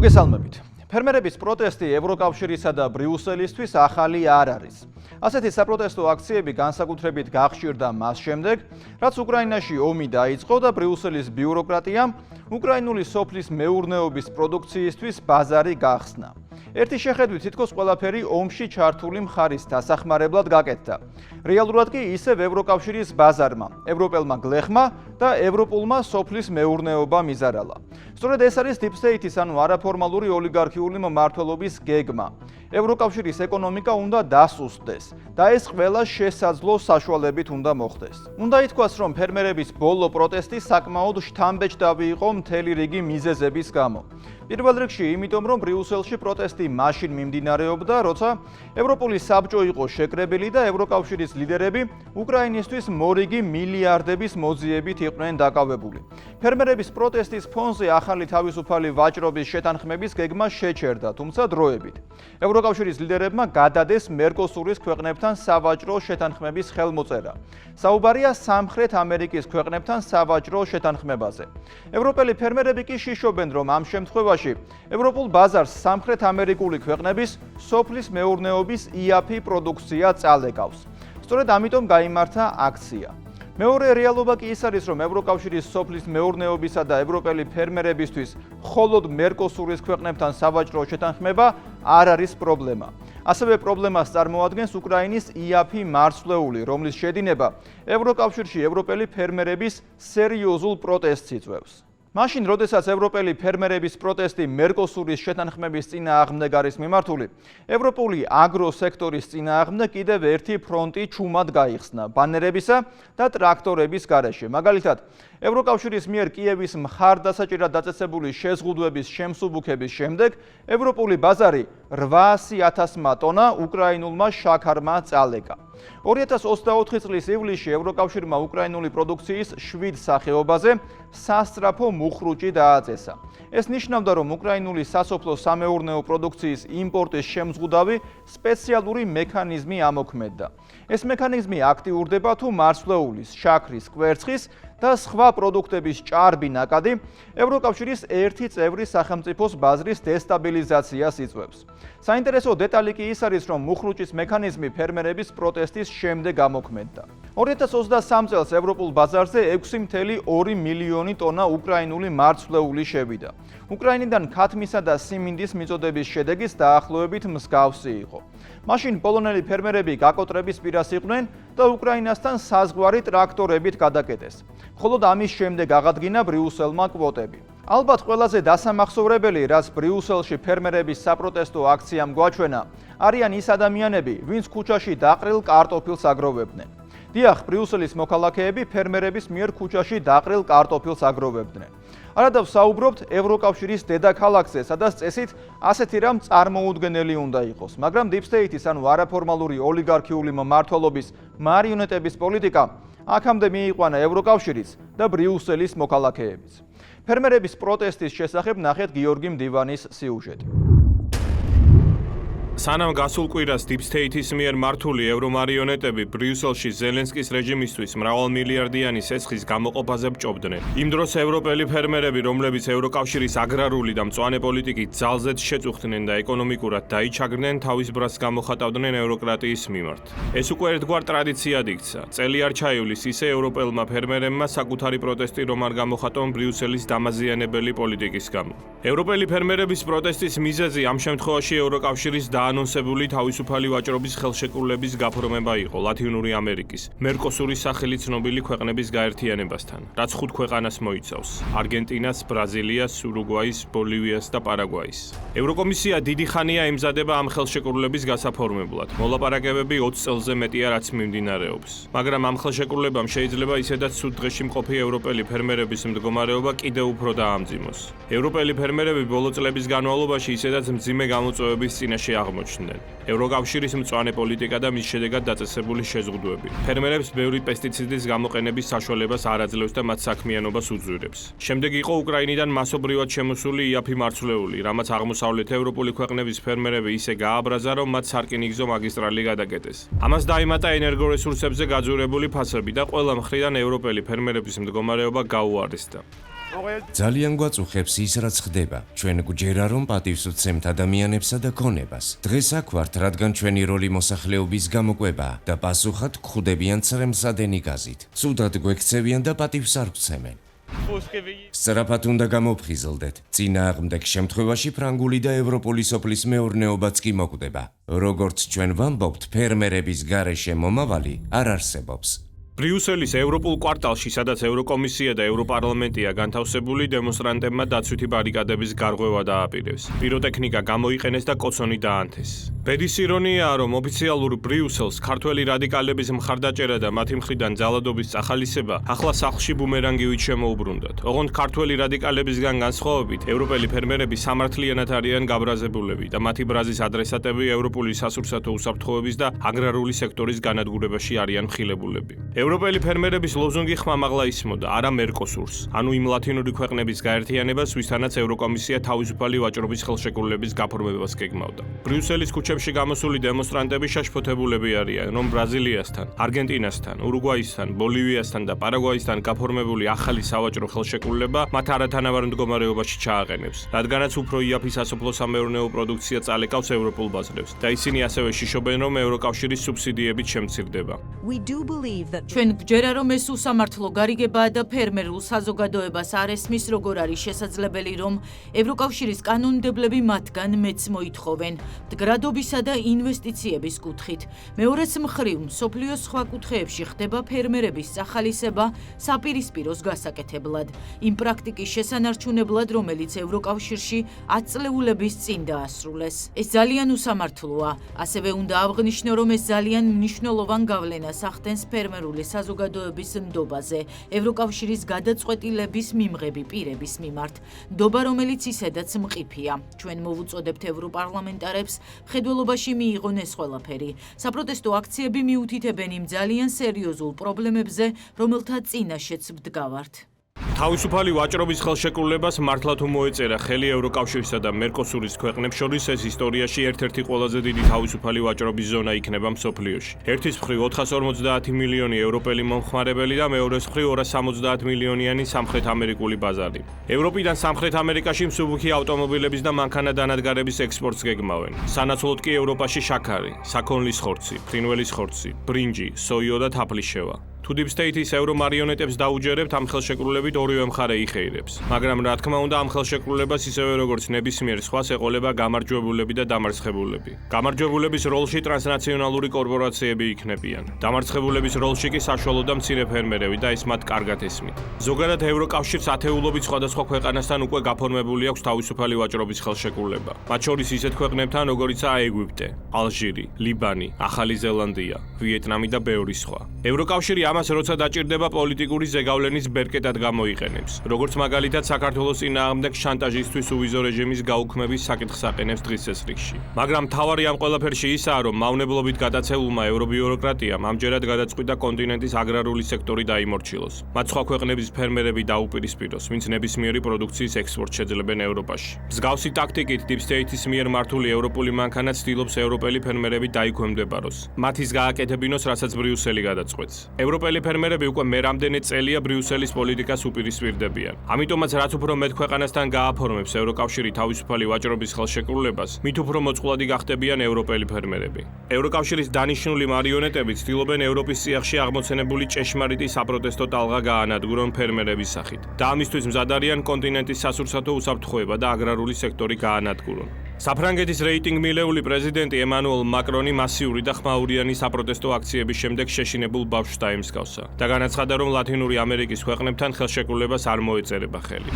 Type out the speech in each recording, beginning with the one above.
მოგესალმებით. ფერმერების პროტესტი ევროკავშირისა და ბრიუსელისთვის ახალი არ არის. ასეთი საპროტესტო აქციები განსაკუთრებით გახშირდა მას შემდეგ, რაც უკრაინაში ომი დაიწყო და ბრიუსელის ბიუროკრატიამ უკრაინული სოფლის მეურნეობის პროდუქციისთვის ბაზარი გახსნა. ერთი შეხედვით თითქოს ყველაფერი ომში ჩართული მხარის დასახმარებლად გაკეთდა. რეალურად კი ისევ ევროკავშირის ბაზარმა, ევროპელმა გლეხმა და ევროპულმა სოფლის მეურნეობამ იზარალა. სწორედ ეს არის Deep State-ის, ანუ არაფორმალური ოლიგარქიული მმართველობის გეგმა. ევროკავშირის ეკონომიკა უნდა დასუსტდეს და ეს ყველა შესაძლო საშუალებით უნდა მოხდეს. უნდა ითქვას, რომ ფერმერების ბოლო პროტესტი საკმაოდ შთამბეჭდავი იყო მთელი რიგი მიზეზების გამო. პირველ რიგში იმიტომ, რომ ბრიუსელში პროტესტი მაშინ მიმდინარეობდა, როცა ევროპული საბჭო იყო შეკრებილი და ევროკავშირის ლიდერები უკრაინისთვის მორიგი მილიარდების მოძიებით იყვნენ დაკავებული. ფერმერების პროტესტის ფონზე ახალი თავისუფალი ვაჭრობის შეთანხმების გეგმა შეჩერდა, თუმცა დროებით. ევროკავშირის ლიდერებმა გადადეს მერკოსურის ქვეყნებთან სავაჭრო შეთანხმების ხელმოწერა. საუბარია სამხრეთ ამერიკის ქვეყნებთან სავაჭრო შეთანხმებაზე. ევროპელი ფერმერები კი შიშობენ, რომ ამ შემთხვევაში ევროპულ ბაზარს სამხრეთ ამერიკული ქვეყნების სოფლის მეურნეობის იაფი პროდუქცია წალეკავს. სწორედ ამიტომ გაიმართა აქცია. მეორე რეალობა კი ის არის, რომ ევროკავშირის სოფლის მეურნეობისა და ევროპელი ფერმერებისთვის მხოლოდ მერკოსურის ქვეყნებთან სავაჭრო შეთანხმება არ არის პრობლემა. ასევე პრობლემას წარმოადგენს უკრაინის იაფი მარცვლეული, რომლის შედინება ევროკავშირში ევროპელი ფერმერების სერიოზულ პროტესტს იწვევს. მაშინ, როდესაც ევროპელი ფერმერების პროტესტი მერკოსურის შეთანხმების წინააღმდეგ არის მიმართული, ევროპული აგროსექტორის წინააღმდეგ კიდევ ერთი ფრონტი ჩუმად გაიხსნა ბანერებისა და ტრაქტორების გარეშე. მაგალითად, ევროკავშირის მიერ კიევის მხარდასაჭერად დაწესებული შეზღუდვების შემსუბუქების შემდეგ ევროპული ბაზარი 800,000 ტონა უკრაინულმა შაქარმა წალეკა. 2024 წლის ივლისში ევროკავშირმა უკრაინული პროდუქციის 7 სახეობაზე სასწრაფო მუხრუჭი დააწესა. ეს ნიშნავდა, რომ უკრაინული სასოფლო სამეურნეო პროდუქციის იმპორტის შემზღუდავი სპეციალური მექანიზმი ამოქმედდა. ეს მექანიზმი აქტიურდება თუ მარცვლეულის, შაქრის, კვერცხის და სხვა პროდუქტების ჭარბი ნაკადი ევროკავშირის ერთი წევრი სახელმწიფოს ბაზრის დესტაბილიზაციას იწვევს. საინტერესო დეტალი კი ის არის, რომ მუხრუჭის მექანიზმი ფერმერების პროტესტის შემდეგ ამოქმედდა. 2023 წელს ევროპულ ბაზარზე 6,2 მილიონი ტონა უკრაინული მარცვლეული შევიდა. უკრაინიდან ქათმისა და სიმინდის მიწოდების შედეგის დაახლოებით მსგავსი იყო. მაშინ პოლონელი ფერმერები გაკოტრების პირას იყვნენ და უკრაინასთან საზღვარი ტრაქტორებით გადაკეტეს. მხოლოდ ამის შემდეგ აღადგინა ბრიუსელმა კვოტები. ალბათ ყველაზე დასამახსოვრებელი, რაც ბრიუსელში ფერმერების საპროტესტო აქციამ გვაჩვენა, არიან ის ადამიანები, ვინც ქუჩაში დაყრილ კარტოფილს აგროვებდნენ. დიახ, ბრიუსელის მოქალაქეები ფერმერების მიერ ქუჩაში დაყრილ კარტოფილს აგროვებდნენ. არადა ვსაუბრობთ ევროკავშირის დედაქალაქზე, სადაც წესით ასეთი რამ წარმოუდგენელი უნდა იყოს, მაგრამ Deep State-ის, ანუ არაფორმალური ოლიგარქიული მმართველობის მარიონეტების პოლიტიკა აქამდე მიიყვანა ევროკავშირის და ბრიუსელის მოქალაქეებიც. ფერმერების პროტესტის შესახებ ნახეთ გიორგი მდივანის სიუჟეტი. სანამ გასულ კვირას Deep State-ის მიერ მართული ევრომარიონეტები ბრიუსელში ზელენსკის რეჟიმისთვის მრავალმილიარდიანი სესხის გამოყოფაზე ბჭობდნენ. იმ დროს ევროპელი ფერმერები, რომლებიც ევროკავშირის აგრარული და მწვანე პოლიტიკით ძალზედ შეწუხდნენ და ეკონომიკურად დაიჩაგრნენ, თავის ბრას გამოხატავდნენ ევროკრატიის მიმართ. ეს უკვე ერთგვარ ტრადიციად იქცა. წელი არ ჩაივლის ისე ევროპელმა ფერმერებმა საკუთარი პროტესტი რომ არ გამოხატონ ბრიუსელის დამაზიანებელი პოლიტიკის გამო. ევროპელი ფერმერების პროტესტის მიზეზი ამ შემთხვევაში ევროკავშირის დაანონსებული თავისუფალი ვაჭრობის ხელშეკრულების გაფორმება იყო ლათინური ამერიკის, მერკოსურის სახელით ცნობილი ქვეყნების გაერთიანებასთან, რაც 5 ქვეყანას მოიცავს: არგენტინას, ბრაზილიას, ურუგვაის, ბოლივიას და პარაგვაის. ევროკომისია დიდი ხანია ემზადება ამ ხელშეკრულების გასაფორმებლად. მოლაპარაკებები 20 წელზე მეტია რაც მიმდინარეობს. მაგრამ ამ ხელშეკრულებამ შეიძლება ისედაც სულ დღეში მყოფი ევროპელი ფერმერების მდგომარეობა კიდევ უფრო დაამძიმოს. ევროპელი ფერმერები ბოლო წლების განმავლობაში ისედაც მძიმე გამოწვევების წინაშე აღმოჩნდნენ. ევროკავშირის მწვანე პოლიტიკა და მის შედეგად დაწესებული შეზღუდვები. ფერმერებს ბევრი პესტიციდის გამოყენების საშუალებას არ აძლევს და მათ საქმიანობას უძვირებს. შემდეგ იყო უკრაინიდან მასობრივად შემოსული იაფი მარცვლეული, რამაც აღმოსავლეთ ევროპული ქვეყნების ფერმერები ისე გააბრაზა, რომ მათ სარკინიგზო მაგისტრალი გადაკეტეს. ამას დაემატა ენერგორესურსებზე გაძვირებული ფასები და ყველა მხრიდან ევროპელი ფერმერების მდგომარეობა გაუარესდა. ძალიან გვაწუხებს ის, რაც ხდება. ჩვენ გვჯერა, რომ პატივს ვცემთ ადამიანებსა და ქონებას. დღეს აქ ვართ, რადგან ჩვენი როლი მოსახლეობის გამოკვებაა და პასუხად გვხვდებიან ცრემლსადენი გაზით. ცუდად გვექცევიან და პატივს არ გვცემენ. სწრაფად უნდა გამოვხიზლდეთ. წინააღმდეგ შემთხვევაში ფრანგული და ევროპული სოფლის მეურნეობაც კი მოკვდება. როგორც ჩვენ ვამბობთ, ფერმერების გარეშე მომავალი არ არსებობს. ბრიუსელის ევროპულ კვარტალში, სადაც ევროკომისია და ევროპარლამენტია განთავსებული, დემონსტრანტებმა დაცვითი ბარიკადების გარღვევა დააპირეს. პიროტექნიკა გამოიყენეს და კოცონი დაანთეს. ბედის ირონიაა, რომ ოფიციალურ ბრიუსელს ქართველი რადიკალების მხარდაჭერა და მათი მხრიდან ძალადობის წახალისება ახლა სახლში ბუმერანგივით შემოუბრუნდათ. ოღონდ ქართველი რადიკალებისგან განსხვავებით, ევროპელი ფერმერები სამართლიანად არიან გაბრაზებულები და მათი ბრაზის ადრესატები ევროპული სასურსათო უსაფრთხოების და აგრარული სექტორის განადგურებაში არიან მხილებულები. ევროპელი ფერმერების ლოზუნგი ხმამაღლა ისმოდა, არა მერკოსურს, ანუ იმ ლათინური ქვეყნების გაერთიანებას, ვისთანაც ევროკომისია თავისუფალი ვაჭრობის ხელშეკრულების გაფორმებას გეგმავდა. ბრიუსელის ქუჩებში გამოსული დემონსტრანტები შაშფოთებულები არიან, რომ ბრაზილიასთან, არგენტინასთან, ურუგვაისთან, ბოლივიასთან და პარაგვაისთან გაფორმებული ახალი სავაჭრო ხელშეკრულება მათ არათანაბარ მდგომარეობაში ჩააყენებს, რადგანაც უფრო იაფი სასოფლო-სამეურნეო პროდუქცია წალეკავს ევროპულ ბაზრებს და ისინი ასევე შიშობენ, რომ ევროკავშირის სუბსიდიებით შემცირდება. ჩვენ გვჯერა, რომ ეს უსამართლო გარიგებაა და ფერმერულ საზოგადოებას არ ესმის, როგორ არის შესაძლებელი, რომ ევროკავშირის კანონმდებლები მათგან მეც მოითხოვენ მდგრადობისა და ინვესტიციების კუთხით. მეორეც მხრივ, მსოფლიოს სხვა კუთხეებში ხდება ფერმერების წახალისება საპირისპიროს გასაკეთებლად, იმ პრაქტიკის შესანარჩუნებლად, რომელიც ევროკავშირში 10 წლეულების წინ დაასრულეს. ეს ძალიან უსამართლოა. ასევე უნდა აღვნიშნო, რომ ეს ძალიან მნიშვნელოვან გავლენას ახდენს ფერმერული საზოგადოების ნდობაზე, ევროკავშირის გადაწყვეტილების მიმღები პირების მიმართ, ნდობა, რომელიც ისედაც მყიფეა. ჩვენ მოვუწოდებთ ევროპარლამენტარებს მხედველობაში მიიღონ ეს ყველაფერი. საპროტესტო აქციები მიუთითებენ იმ ძალიან სერიოზულ პრობლემებზე, რომელთა წინაშეც ვდგავართ. თავისუფალი ვაჭრობის ხელშეკრულებას მართლა თუ მოეწერა ხელი ევროკავშირსა და მერკოსურის ქვეყნებს შორის, ეს ისტორიაში ერთ-ერთი ყველაზე დიდი თავისუფალი ვაჭრობის ზონა იქნება მსოფლიოში. ერთის მხრივ 450 მილიონი ევროპელი მომხმარებელი და მეორეს მხრივ 270 მილიონიანი სამხრეთ ამერიკული ბაზარი. ევროპიდან სამხრეთ ამერიკაში მსუბუქი ავტომობილების და მანქანა-დანადგარების ექსპორტს გეგმავენ. სანაცვლოდ კი ევროპაში შაქარი, საქონლის ხორცი, ფრინველის ხორცი, ბრინჯი, სოიო და თაფლიშევა. თუ Deep State-ის ევრომარიონეტებს დაუჯერებთ, ამ ხელშეკრულებით ორივე მხარე იხეირებს. მაგრამ რა თქმა უნდა, ამ ხელშეკრულებას ისევე როგორც ნებისმიერ სხვას ეყოლება გამარჯვებულები და დამარცხებულები. გამარჯვებულების როლში ტრანსნაციონალური კორპორაციები იქნებიან. დამარცხებულების როლში კი საშუალო და მცირე ფერმერები და ეს მათ კარგად ესმით. ზოგადად ევროკავშირს ათეულობით სხვადასხვა ქვეყანასთან უკვე გაფორმებული აქვს თავისუფალი ვაჭრობის ხელშეკრულება. მათ შორის ისეთ ქვეყნებთან, როგორიცაა ეგვიპტე, ალჟირი, ლიბანი, ახალი ზელანდია, ვიეტნამი და ბევრი სხვა. ევროკავშირი ამას როცა დაჭირდება პოლიტიკური ზეგავლენის ბერკეტად გამოიყენებს. როგორც მაგალითად საქართველოს წინააღმდეგ შანტაჟისთვის უვიზო რეჟიმის გაუქმების საკითხს აყენებს დღის წესრიგში. მაგრამ მთავარი ამ ყველაფერში ისაა, რომ მავნებლობით გადაცეულმა ევრობიუროკრატიამ ამჯერად გადაწყვიტა კონტინენტის აგრარული სექტორი დაიმორჩილოს. მათ სხვა ქვეყნების ფერმერები დაუპირისპიროს, ვინც ნებისმიერი პროდუქციის ექსპორტს შეძლებენ ევროპაში. მსგავსი ტაქტიკით Deep State-ის მიერ მართული ევროპული მანქანა ცდილობს ევროპელი ფერმერები დაიქვემდებაროს. მათ ის გააკეთებინოს, რასაც ბრიუსელი გადაწყვეტს. ევროპელი ფერმერები უკვე მე რამდენი წელია ბრიუსელის პოლიტიკას უპირისპირდებიან. ამიტომაც რაც უფრო მეტ ქვეყანასთან გააფორმებს ევროკავშირი თავისუფალი ვაჭრობის ხელშეკრულებას, მით უფრო მოწყვლადი გახდებიან ევროპელი ფერმერები. ევროკავშირის დანიშნული მარიონეტები ცდილობენ ევროპის წიაღში აღმოცენებული ჭეშმარიტი საპროტესტო ტალღა გაანადგურონ ფერმერების სახით. და ამისთვის მზად არიან კონტინენტის სასურსათო უსაფრთხოება და აგრარული სექტორი გაანადგურონ. საფრანგეთის რეიტინგ-მილეული პრეზიდენტი ემანუელ მაკრონი მასიური და ხმაურიანი საპროტესტო აქციების შემდეგ შეშინებულ ბავშვს დაემსგავსა და განაცხადა, რომ ლათინური ამერიკის ქვეყნებთან ხელშეკრულებას არ მოეწერება ხელი.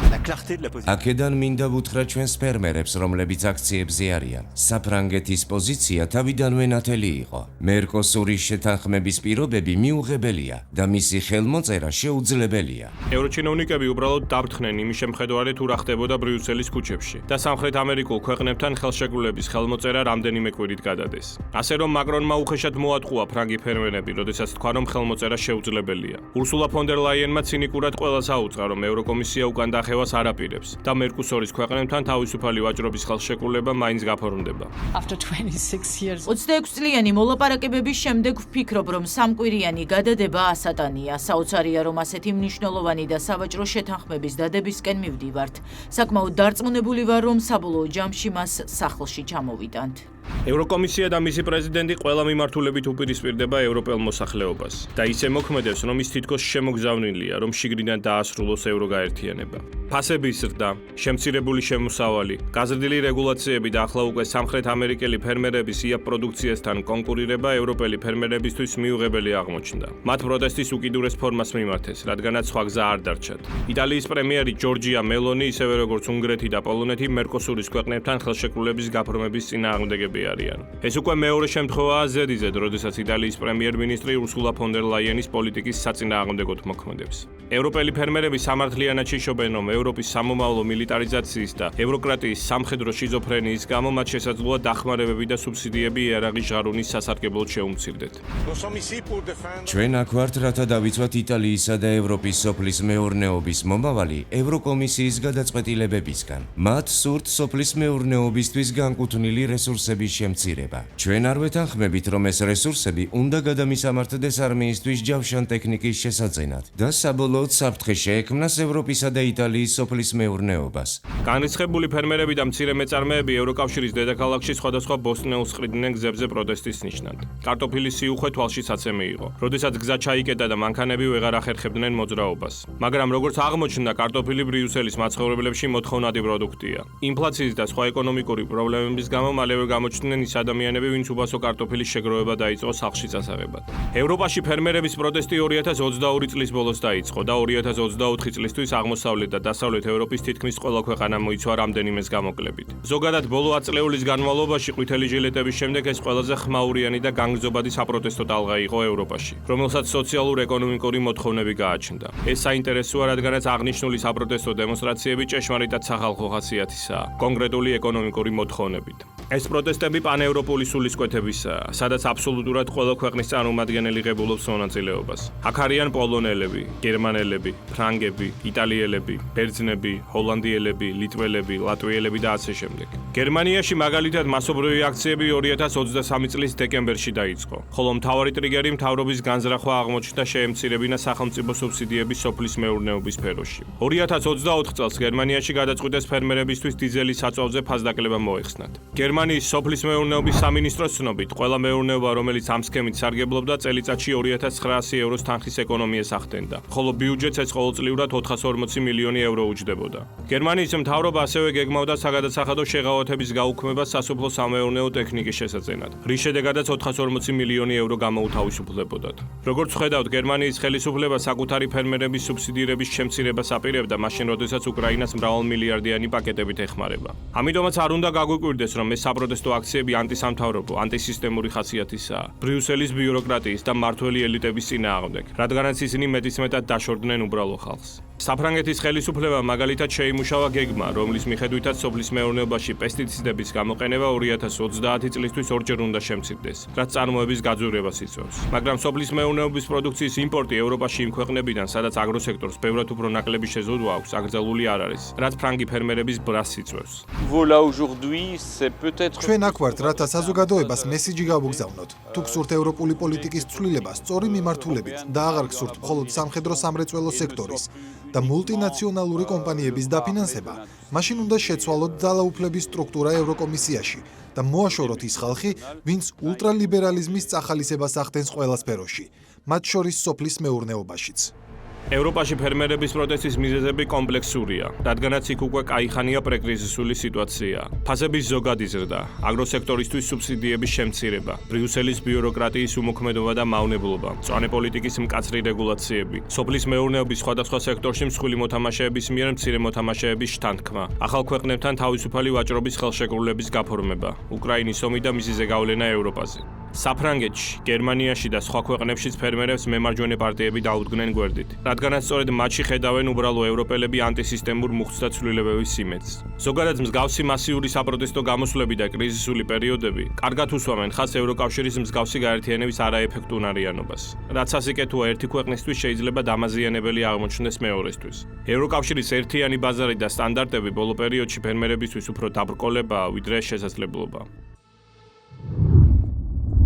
აქედან მინდა ვუთხრა ჩვენს ფერმერებს, რომლებიც აქციებზე არიან. საფრანგეთის პოზიცია თავიდანვე ნათელი იყო. მერკოსურის შეთანხმების პირობები მიუღებელია და მისი ხელმოწერა შეუძლებელია. ევროჩინოვნიკები უბრალოდ დაფრთხნენ იმის შემხედვარედ, თუ რა ხდებოდა ბრიუსელის ქუჩებში და სამხრეთ ამერიკულ ქვეყნებთან ხელშეკრულების ხელმოწერა რამდენიმე კვირით გადადეს. ასე რომ მაკრონმა უხეშად მოატყუა ფრანგი ფერმერები, როდესაც თქვა, რომ ხელმოწერა შეუძლებელია. ურსულა ფონ დერ ლაიენმა ცინიკურად ყველას აუწყა, რომ ევროკომისია უკან დახევას არ აპირებს და მერკოსურის ქვეყნებთან თავისუფალი ვაჭრობის ხელშეკრულება მაინც გაფორმდება. 26 წლიანი მოლაპარაკებების შემდეგ ვფიქრობ, რომ სამკვირიანი გადადება ასატანია. საოცარია, რომ ასეთი მნიშვნელოვანი და სავაჭრო შეთანხმების დადებისკენ მივდივართ. საკმაოდ დარწმუნებული ვარ, რომ საბოლოო ჯამში მას სახლში ჩამოვიტანთ. ევროკომისია და მისი პრეზიდენტი ყველა მიმართულებით უპირისპირდება ევროპელ მოსახლეობას და ისე მოქმედებს, რომ ის თითქოს შემოგზავნილია, რომ შიგნიდან დაასრულოს ევროგაერთიანება. ფასების ზრდა, შემცირებული შემოსავალი, გაზრდილი რეგულაციები და ახლა უკვე სამხრეთ ამერიკელი ფერმერების იაპ პროდუქციასთან კონკურირება ევროპელი ფერმერებისთვის მიუღებელი აღმოჩნდა. მათ პროტესტის უკიდურეს ფორმას მიმართეს, რადგანაც სხვა გზა არ დარჩათ. იტალიის პრემიერი ჯორჯია მელონი, ისევე როგორც უნგრეთი და პოლონეთი, მერკოსურის ქვეყნებთან ხელშეკრულების გაფორმების წინააღმდეგები არიან. ეს უკვე მეორე შემთხვევაა ზედიზედ, როდესაც იტალიის პრემიერ-მინისტრი ურსულა ფონ დერ ლაიენის პოლიტიკის საწინააღმდეგოდ მოქმედებს. ევროპელი ფერმერები სამართლიანად შიშობენ, რომ ევროპის სამომავლო მილიტარიზაციის და ევროკრატიის სამხედრო შიზოფრენიის გამო მათ შესაძლოა დახმარებები და სუბსიდიები იარაღის ჟღარულის სასარგებლოდ შეუმცირდეთ. ჩვენ აქ ვართ, რათა დავიცვათ იტალიისა და ევროპის სოფლის მეურნეობის მომავალი ევროკომისიის გადაწყვეტილებებისგან. მათ სურთ სოფლის მეურნეობისთვის განკუთვნილი რესურსების შემცირება. ჩვენ არ ვეთანხმებით, რომ ეს რესურსები უნდა გადამისამართდეს არმიისთვის ჯავშან ტექნიკის შესაძენად და საბოლოოდ საფრთხე შეექმნას ევროპისა და იტალიის სოფლის მეურნეობას. განრისხებული ფერმერები და მცირე მეწარმეები ევროკავშირის დედაქალაქში სხვადასხვა ბოსტნეულს ყრიდნენ გზებზე პროტესტის ნიშნად. კარტოფილის სიუხვე თვალშისაცემი იყო, როდესაც გზა ჩაიკეტა და მანქანები ვეღარ ახერხებდნენ მოძრაობას. მაგრამ როგორც აღმოჩნდა, კარტოფილი ბრიუსელის მაცხოვრებლებში მოთხოვნადი პროდუქტია. ინფლაციის და სხვა ეკონომიკური პრობლემების გამო მალევე გამოჩნდნენ ის ადამიანები, ვინც უბასო კარტოფილის შეგროვება დაიწყო სახლში წასაღებად. ევროპაში ფერმერების პროტესტი 2022 წლის ბოლოს დაიწყო და 2024 წლისთვის აღმოსავლეთ და დასავლეთ ევროპის თითქმის ყველა ქვეყანა მოიცვა რამდენიმეს გამოკლებით. ზოგადად ბოლო 10 წლეულის განმავლობაში ყვითელი ჟილეტების შემდეგ ეს ყველაზე ხმაურიანი და განგრძობადი საპროტესტო ტალღა იყო ევროპაში, რომელსაც სოციალურ-ეკონომიკური მოთხოვნები გააჩნდა. ეს საინტერესოა, რადგანაც აღნიშნული საპროტესტო დემონსტრაციები ჭეშმარიტად სახალხო ხასიათისაა, კონკრეტული ეკონომიკური მოთხოვნებით. ეს პროტესტები პანევროპული სულისკვეთებისაა, სადაც აბსოლუტურად ყველა ქვეყნის წარმომადგენელი ღებულობს მონაწილეობას. აქ არიან პოლონელები, გერმანელები, ფრანგები, იტალიელები, ბერძნები, ჰოლანდიელები, ლიტველები, ლატვიელები და ასე შემდეგ. გერმანიაში მაგალითად მასობრივი აქციები 2023 წლის დეკემბერში დაიწყო, ხოლო მთავარი ტრიგერი მთავრობის განზრახვა აღმოჩნდა შეემცირებინა სახელმწიფო სუბსიდიების სოფლის მეურნეობის სფეროში. 2024 წელს გერმანიაში გადაწყვიტეს ფერმერებისთვის დიზელის საწვავზე ფასდაკლება მოეხსნათ. გერმანიის სოფლის მეურნეობის სამინისტროს ცნობით, ყველა მეურნეობა, რომელიც ამ სქემით სარგებლობდა, წელიწადში 2900 ევროს თანხის ეკონომიას ახდენდა, ხოლო ბიუჯეტს ეს ყოველწლიურად 440 მილიონი ევრო უჯდებოდა. გერმანიის მთავრობა ასევე გეგმავდა საგადასახადო შეღავათების გაუქმებას სასოფლო-სამეურნეო ტექნიკის შესაძენად, რის შედეგადაც 440 მილიონი ევრო გამოუთავისუფლებოდათ. როგორც ვხედავთ, გერმანიის ხელისუფლება საკუთარი ფერმერების სუბსიდირების შემცირებას აპირებდა მაშინ, როდესაც უკრაინას მრავალმილიარდიანი პაკეტებით ეხმარება. ამიტომაც არ უნდა გაგვიკვირდეს, რომ ეს საპროტესტო აქციები ანტისამთავრობო, ანტისისტემური ხასიათისაა, ბრიუსელის ბიუროკრატიის და მმართველი ელიტების წინააღმდეგ, რადგანაც ისინი მეტისმეტად დაშორდნენ უბრალო ხალხს. საფრანგეთის ხელისუფლებამ მაგალითად შეიმუშავა გეგმა, რომლის მიხედვითაც სოფლის მეურნეობაში პესტიციდების გამოყენება 2030 წლისთვის ორჯერ უნდა შემცირდეს, რაც წარმოების გაძვირებას იწვევს. მაგრამ სოფლის მეურნეობის პროდუქციის იმპორტი ევროპაში იმ ქვეყნებიდან, სადაც აგროსექტორს ბევრად უფრო ნაკლები შეზღუდვა აქვს, აკრძალული არ არის, რაც ფრანგი ფერმერების ბრასს იწვევს. ჩვენ აქ ვართ, რათა საზოგადოებას მესიჯი გავუგზავნოთ. თუ გსურთ ევროპული პოლიტიკის ცვლილება სწორი მიმართულებით და აღარ გსურთ მხოლოდ სამხედრო-სამრეწველო სექტორის და მულტინაციონალური კომპანიების დაფინანსება, მაშინ უნდა შეცვალოთ ძალაუფლების სტრუქტურა ევროკომისიაში და მოაშოროთ ის ხალხი, ვინც ულტრალიბერალიზმის წახალისებას ახდენს ყველა სფეროში, მათ შორის სოფლის მეურნეობაშიც. ევროპაში ფერმერების პროტესტის მიზეზები კომპლექსურია, რადგანაც იქ უკვე კაიხანია პრეკრიზისული სიტუაციაა. ფასების ზოგადი ზრდა, აგროსექტორისთვის სუბსიდიების შემცირება, ბრიუსელის ბიუროკრატიის უმოქმედობა და მავნებლობა, მწვანე პოლიტიკის მკაცრი რეგულაციები, სოფლის მეურნეობის სხვადასხვა სექტორში მსხვილი მოთამაშეების მიერ მცირე მოთამაშეების შთანთქმა, ახალ ქვეყნებთან თავისუფალი ვაჭრობის ხელშეკრულების გაფორმება, უკრაინის ომი და მისი ზეგავლენა ევროპაზე. საფრანგეთში, გერმანიაში და სხვა ქვეყნებშიც ფერმერებს მემარჯვენე პარტიები დაუდგნენ გვერდით, რადგანაც სწორედ მათში ხედავენ უბრალო ევროპელები ანტისისტემურ მუხტს და ცვლილებების სიმეცს. ზოგადად მსგავსი მასიური საპროტესტო გამოსვლები და კრიზისული პერიოდები კარგად უსვამენ ხაზს ევროკავშირის მსგავსი გაერთიანების არაეფექტუნარიანობას, რაც ასიკეთოა ერთი ქვეყნისთვის შეიძლება დამაზიანებელი აღმოჩნდეს მეორესთვის. ევროკავშირის ერთიანი ბაზარი და სტანდარტები ბოლო პერიოდში ფერმერებისთვის უფრო დაბრკოლებაა, ვიდრე შესაძლებლობა.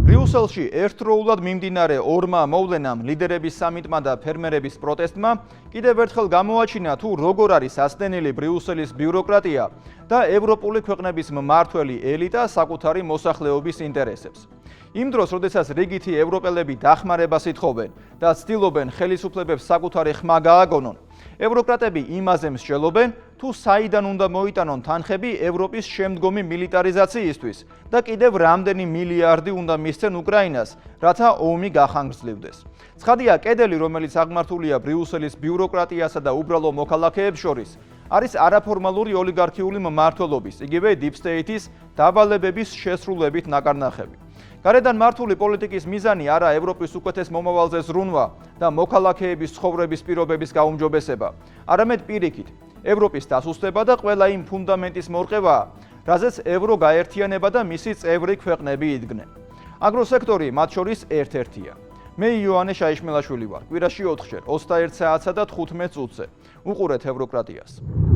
ბრიუსელში ერთდროულად მიმდინარე ორმა მოვლენამ, ლიდერების სამიტმა და ფერმერების პროტესტმა კიდევ ერთხელ გამოაჩინა თუ როგორ არის ასდენილი ბრიუსელის ბიუროკრატია და ევროპული ქვეყნების მმართველი ელიტა საკუთარი მოსახლეობის ინტერესებს. იმ დროს, როდესაც რიგითი ევროპელები დახმარებას ითხოვენ და ცდილობენ ხელისუფლებებს საკუთარი ხმა გააგონონ, ევროკრატები იმაზე მსჯელობენ, თუ საიდან უნდა მოიტანონ თანხები ევროპის შემდგომი მილიტარიზაციისთვის და კიდევ რამდენი მილიარდი უნდა მისცენ უკრაინას, რათა ომი გახანგრძლივდეს. ცხადია, კედელი, რომელიც აღმართულია ბრიუსელის ბიუროკრატიასა და უბრალო მოქალაქეებს შორის, არის არაფორმალური ოლიგარქიული მმართველობის, იგივე deep state-ის დავალებების შესრულებით ნაკარნახები. გარედან მართული პოლიტიკის მიზანი არა ევროპის უკეთეს მომავალზე ზრუნვა და მოქალაქეების ცხოვრების პირობების გაუმჯობესება, არამედ პირიქით, ევროპის დასუსტება და ყველა იმ ფუნდამენტის მორყევაა, რაზეც ევრო გაერთიანება და მისი წევრი ქვეყნები იდგნენ. აგროსექტორი მათ შორის ერთ-ერთია. მე იოანე შაიშმელაშვილი ვარ. კვირაში 4 ჯერ 21 საათსა და 15 წუთზე. უყურეთ ევროკრატიას.